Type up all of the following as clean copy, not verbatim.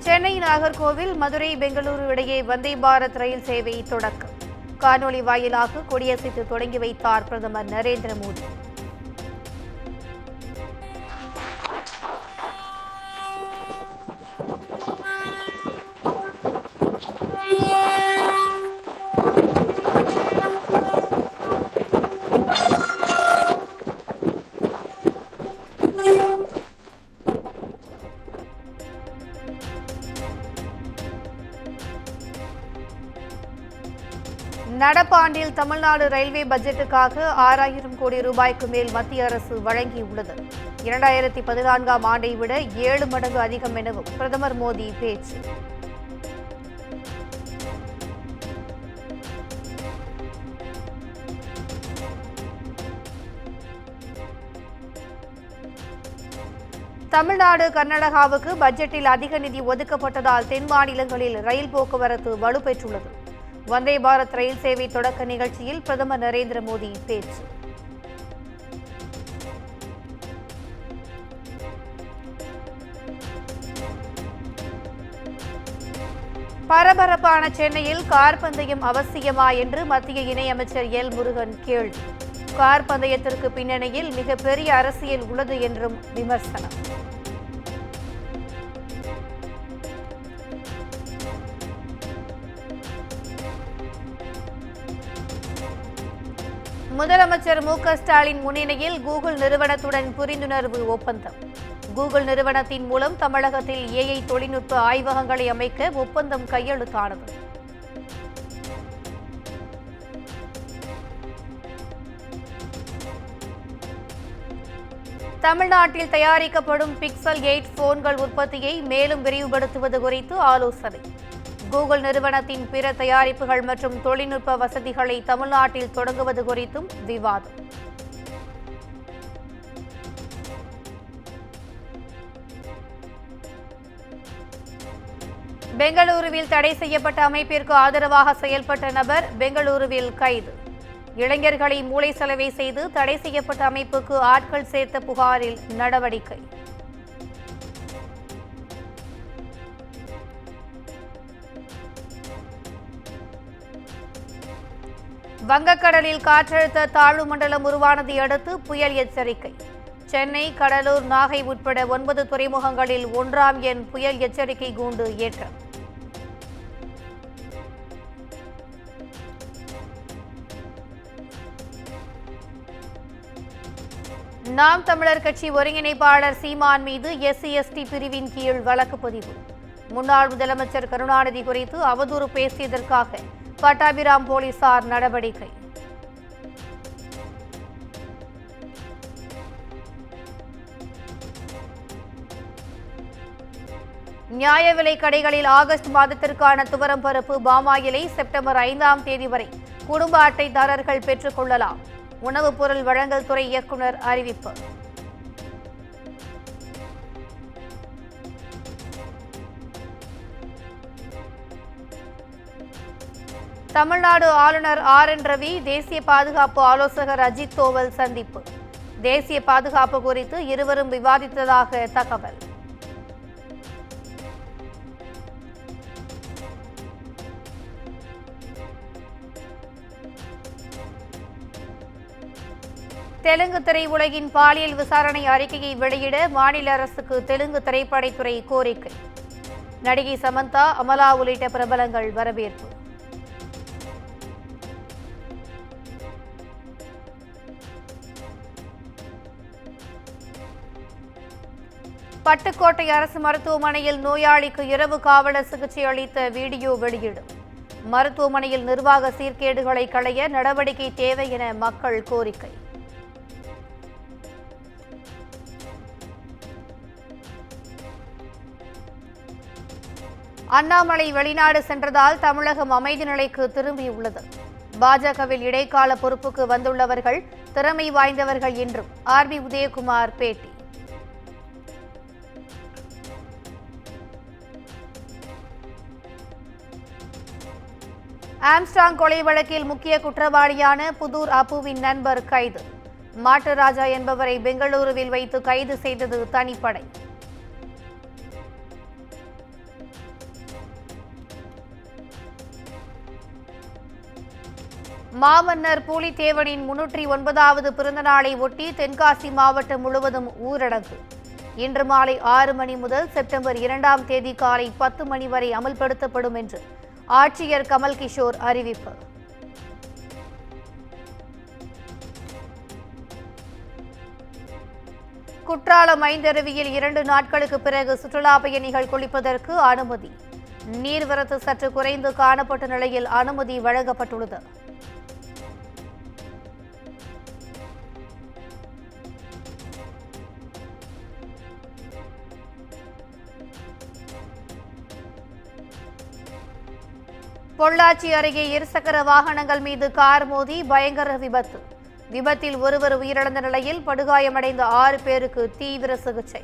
சென்னை நாகர்கோவில் மதுரை பெங்களூரு இடையே வந்தே பாரத் ரயில் சேவை தொடக்கம். காணொலி வாயிலாக கொடியசைத்து தொடங்கி வைத்தார் பிரதமர் நரேந்திர மோடி. நடப்பாண்டில் தமிழ்நாடு ரயில்வே பட்ஜெட்டுக்காக 6000 கோடி ரூபாய்க்கு மேல் மத்திய அரசு வழங்கியுள்ளது. 2014ஆம் ஆண்டை விட 7 மடங்கு அதிகம் எனவும் பிரதமர் மோடி பேச்சு. தமிழ்நாடு கர்நாடகாவுக்கு பட்ஜெட்டில் அதிக நிதி ஒதுக்கப்பட்டதால் தென் மாநிலங்களில் ரயில் போக்குவரத்து வலுப்பெற்றுள்ளது. வந்தே பாரத் ரயில் சேவை தொடக்க நிகழ்ச்சியில் பிரதமர் நரேந்திர மோடி பேச்சு. பரபரப்பான சென்னையில் கார் பந்தயம் அவசியமா என்று மத்திய இணையமைச்சர் எல் முருகன் கேள்வி. கார் பந்தயத்திற்கு பின்னணியில் மிகப்பெரிய அரசியல் உள்ளது என்றும் விமர்சனம். முதலமைச்சர் மு.க. ஸ்டாலின் முன்னிலையில் கூகுள் நிறுவனத்துடன் புரிந்துணர்வு ஒப்பந்தம். கூகுள் நிறுவனத்தின் மூலம் தமிழகத்தில் ஏஐ தொழில்நுட்ப ஆய்வகங்களை அமைக்க ஒப்பந்தம் கையெழுத்தானது. தமிழ்நாட்டில் தயாரிக்கப்படும் பிக்சல் 8 போன்கள் உற்பத்தியை மேலும் விரிவுபடுத்துவது குறித்து ஆலோசனை. கூகுள் நிறுவனத்தின் பிற தயாரிப்புகள் மற்றும் தொழில்நுட்ப வசதிகளை தமிழ்நாட்டில் தொடங்குவது குறித்தும் விவாதம். பெங்களூருவில் தடை செய்யப்பட்ட அமைப்பிற்கு ஆதரவாக செயல்பட்ட நபர் பெங்களூருவில் கைது. இளைஞர்களை மூளை செலவை செய்து தடை செய்யப்பட்ட அமைப்புக்கு ஆட்கள் சேர்த்த புகாரில் நடவடிக்கை. வங்கக்கடலில் காற்றழுத்த தாழ்வு மண்டலம் உருவானதை அடுத்து புயல் எச்சரிக்கை. சென்னை, கடலூர், நாகை உட்பட 9 துறைமுகங்களில் 1ஆம் எண் புயல் எச்சரிக்கை கூண்டு ஏற்றம். நாம் தமிழர் கட்சி ஒருங்கிணைப்பாளர் சீமான் மீது SC/ST பிரிவின் கீழ் வழக்கு பதிவு. முன்னாள் முதலமைச்சர் கருணாநிதி குறித்து அவதூறு பேசியதற்காக பட்டாபிராம் போலீசார் நடவடிக்கை. நியாய விலைக் கடைகளில் ஆகஸ்ட் மாதத்திற்கான துவரம் பருப்பு, பாமாயிலை செப்டம்பர் 5ஆம் தேதி வரை குடும்ப அட்டைதாரர்கள் பெற்றுக் கொள்ளலாம். உணவுப் பொருள் வழங்கல் துறை இயக்குநர் அறிவிப்பு. தமிழ்நாடு ஆளுநர் RN ரவி, தேசிய பாதுகாப்பு ஆலோசகர் அஜித் தோவல் சந்திப்பு. தேசிய பாதுகாப்பு குறித்து இருவரும் விவாதித்ததாக தகவல். தெலுங்கு திரையுலகின் பாலியல் விசாரணை அறிக்கையை வெளியிட மாநில அரசுக்கு தெலுங்கு திரைப்படத்துறை கோரிக்கை. நடிகை சமந்தா, அமலா உள்ளிட்ட பிரபலங்கள் வரவேற்பு. பட்டுக்கோட்டை அரசு மருத்துவமனையில் நோயாளிக்கு இரவு காவலர் சிகிச்சை அளித்த வீடியோ வெளியீடு. மருத்துவமனையில் நிர்வாக சீர்கேடுகளை களைய நடவடிக்கை தேவை என மக்கள் கோரிக்கை. அண்ணாமலை வெளிநாடு சென்றதால் தமிழகம் அமைதி நிலைக்கு திரும்பியுள்ளது. பாஜகவில் இடைக்கால பொறுப்புக்கு வந்துள்ளவர்கள் திறமை வாய்ந்தவர்கள் என்றும் RB உதயகுமார் பேட்டி. ஆம்ஸ்ட்ராங் கொலை வழக்கில் முக்கிய குற்றவாளியான புதூர் அப்புவின் நண்பர் கைது. மாட்டுராஜா என்பவரை பெங்களூருவில் வைத்து கைது செய்தது தனிப்படை. மாமன்னர் பூலித்தேவனின் 309வது பிறந்த நாளை ஒட்டி தென்காசி மாவட்டம் முழுவதும் ஊரடங்கு. இன்று மாலை 6 மணி முதல் செப்டம்பர் 2ஆம் தேதி காலை 10 மணி வரை அமல்படுத்தப்படும் என்று ஆட்சியர் கமல் கிஷோர் அறிவிப்பு. குற்றாலம் ஐந்தருவியில் 2 நாட்களுக்கு பிறகு சுற்றுலா பயணிகள் குளிப்பதற்கு அனுமதி. நீர்வரத்து சற்று குறைந்து காணப்பட்ட நிலையில் அனுமதி வழங்கப்பட்டுள்ளது. பொள்ளாச்சி அருகே இருசக்கர வாகனங்கள் மீது கார் மோதி பயங்கர விபத்து. விபத்தில் ஒருவர் உயிரிழந்த நிலையில் படுகாயமடைந்த 6 பேருக்கு தீவிர சிகிச்சை.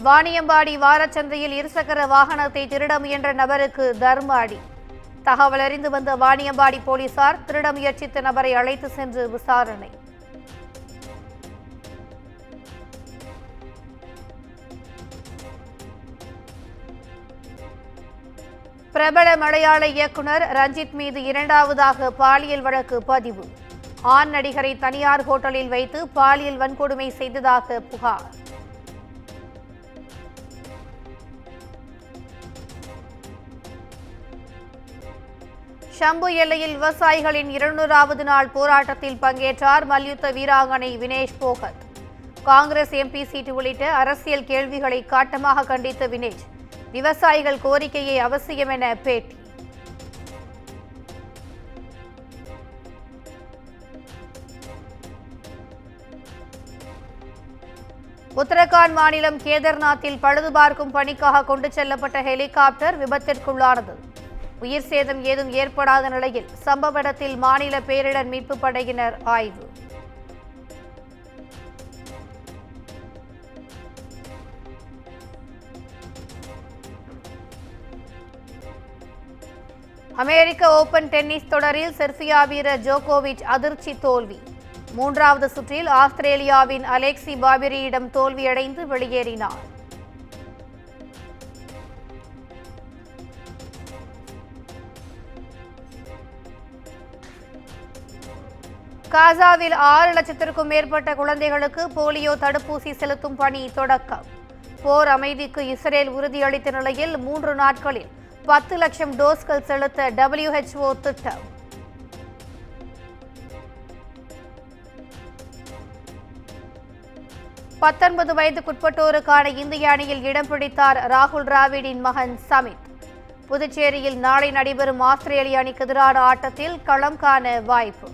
வாணியம்பாடி வாரச்சந்தையில் இருசக்கர வாகனத்தை திருட முயன்ற நபருக்கு தர்ம அடி. தகவல் அறிந்து வந்த வாணியம்பாடி போலீசார் திருட முயற்சித்த நபரை அழைத்து சென்று விசாரணை. பிரபல மலையாள இயக்குனர் ரஞ்சித் மீது 2வதாக பாலியல் வழக்கு பதிவு. ஆண் நடிகரை தனியார் ஹோட்டலில் வைத்து பாலியல் வன்கொடுமை செய்ததாக புகார். ஷம்பு எல்லையில் விவசாயிகளின் 200வது நாள் போராட்டத்தில் பங்கேற்றார் மல்யுத்த வீராங்கனை வினேஷ் போகத். காங்கிரஸ் எம்பி சீட்டு உள்ளிட்ட அரசியல் கேள்விகளை காட்டமாக கண்டித்த வினேஷ், விவசாயிகள் கோரிக்கையை அவசியம் என பேட்டி. உத்தரகாண்ட் மாநிலம் கேதர்நாத்தில் பழுதுபார்க்கும் பணிக்காக கொண்டு செல்லப்பட்ட ஹெலிகாப்டர் விபத்திற்குள்ளானது. உயிர் சேதம் ஏதும் ஏற்படாத நிலையில் சம்பவ இடத்தில் மாநில பேரிடர் மீட்புப் படையினர் ஆய்வு. அமெரிக்க ஓபன் டென்னிஸ் தொடரில் செர்பியா வீரர் ஜோகோவிச் அதிர்ச்சி தோல்வி. 3வது சுற்றில் ஆஸ்திரேலியாவின் அலெக்சி பாபிரியிடம் தோல்வியடைந்து வெளியேறினார். காசாவில் 6 லட்சத்திற்கும் மேற்பட்ட குழந்தைகளுக்கு போலியோ தடுப்பூசி செலுத்தும் பணி தொடக்கம். போர் அமைதிக்கு இஸ்ரேல் உறுதியளித்த நிலையில் 3 நாட்களில் 10 லட்சம் டோஸ்கள் செலுத்த WHO திட்டம். பத்தொன்பது வயதுக்குட்பட்டோருக்கான இந்திய அணியில் இடம் பிடித்தார் ராகுல் டிராவிடின் மகன் சமித். புதுச்சேரியில் நாளை நடைபெறும் ஆஸ்திரேலிய அணிக்கு எதிரான ஆட்டத்தில் களம் காண வாய்ப்பு.